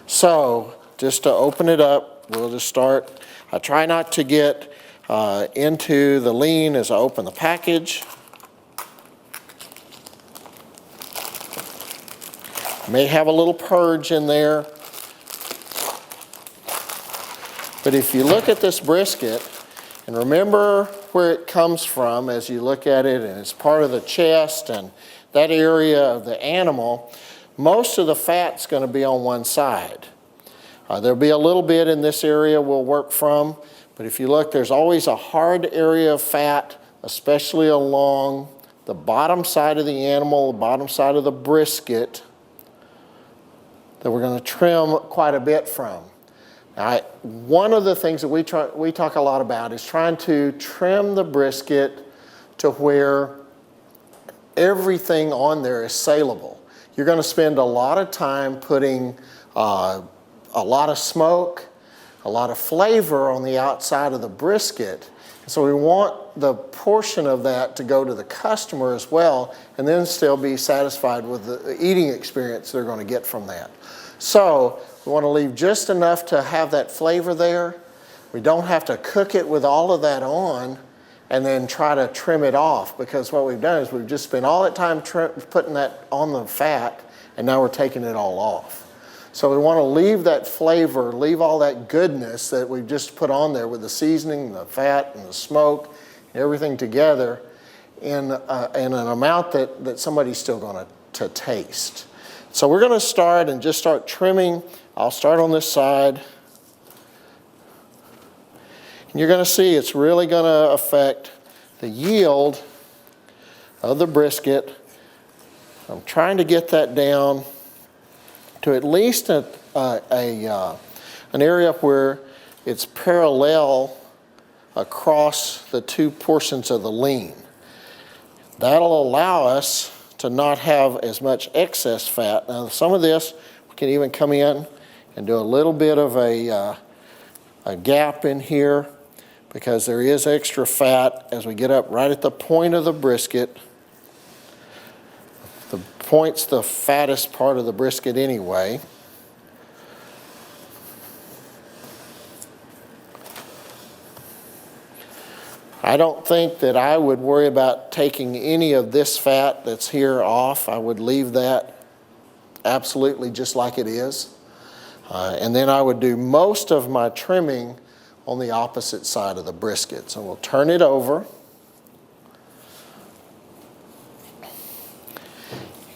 So just to open it up, we'll just start. I try not to get into the lean as I open the package. May have a little purge in there. But if you look at this brisket, and remember where it comes from as you look at it, and it's part of the chest and that area of the animal, most of the fat's going to be on one side. There'll be a little bit in this area we'll work from, but if you look, there's always a hard area of fat, especially along the bottom side of the animal, the bottom side of the brisket, that we're going to trim quite a bit from. Now, one of the things that we talk a lot about is trying to trim the brisket to where everything on there is saleable. You're going to spend a lot of time putting a lot of smoke, a lot of flavor on the outside of the brisket. So we want the portion of that to go to the customer as well, and then still be satisfied with the eating experience they're going to get from that. So we want to leave just enough to have that flavor there. We don't have to cook it with all of that on and then try to trim it off, because what we've done is we've just spent all that time putting that on the fat, and now we're taking it all off. So we want to leave that flavor, leave all that goodness that we've just put on there with the seasoning, the fat, and the smoke, and everything together in an amount that somebody's still going to taste. So we're going to start and just start trimming. I'll start on this side. And you're going to see it's really going to affect the yield of the brisket. I'm trying to get that down to at least an area where it's parallel across the two portions of the lean. That'll allow us to not have as much excess fat. Now, some of this, we can even come in and do a little bit of a gap in here, because there is extra fat as we get up right at the point of the brisket. The point's the fattest part of the brisket anyway. I don't think that I would worry about taking any of this fat that's here off. I would leave that absolutely just like it is. And then I would do most of my trimming on the opposite side of the brisket. So we'll turn it over.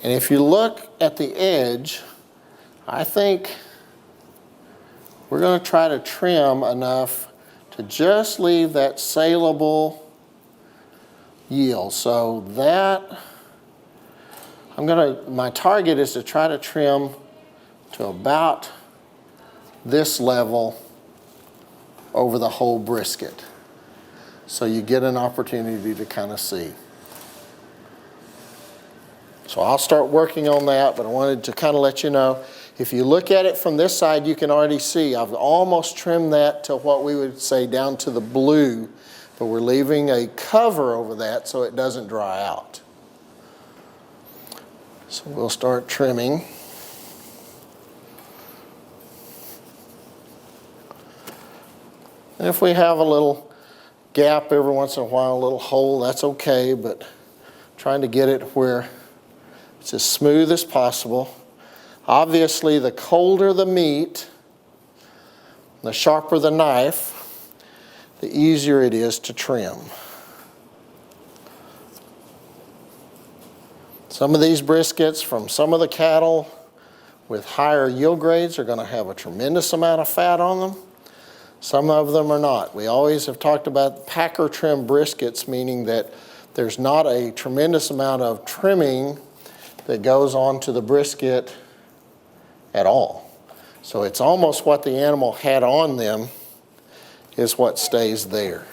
And if you look at the edge, I think we're going to try to trim enough to just leave that saleable yield. So that, my target is to try to trim to about this level over the whole brisket, so you get an opportunity to kind of see. So I'll start working on that, but I wanted to kind of let you know, if you look at it from this side, you can already see I've almost trimmed that to what we would say down to the blue, but we're leaving a cover over that so it doesn't dry out. So we'll start trimming. And if we have a little gap every once in a while, a little hole, that's okay, but trying to get it where it's as smooth as possible. Obviously, the colder the meat, the sharper the knife, the easier it is to trim. Some of these briskets from some of the cattle with higher yield grades are going to have a tremendous amount of fat on them. Some of them are not. We always have talked about packer trim briskets, meaning that there's not a tremendous amount of trimming that goes onto the brisket at all. So it's almost what the animal had on them is what stays there.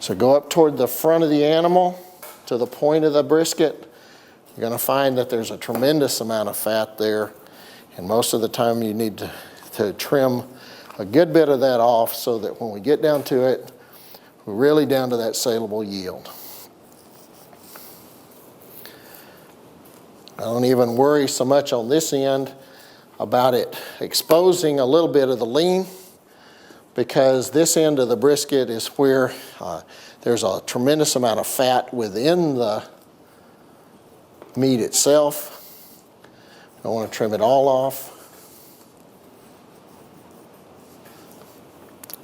So go up toward the front of the animal to the point of the brisket. You're going to find that there's a tremendous amount of fat there, and most of the time you need to trim a good bit of that off so that when we get down to it, we're really down to that saleable yield. I don't even worry so much on this end about it exposing a little bit of the lean, because this end of the brisket is where there's a tremendous amount of fat within the meat itself. I want to trim it all off.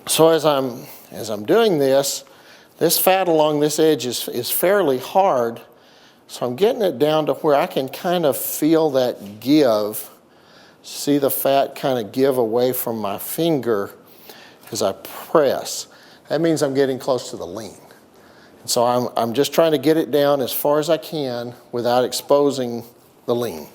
So as I'm doing this fat along this edge is fairly hard, so I'm getting it down to where I can kind of feel that give. See the fat kind of give away from my finger as I press. That means I'm getting close to the lean. So I'm just trying to get it down as far as I can without exposing the lean.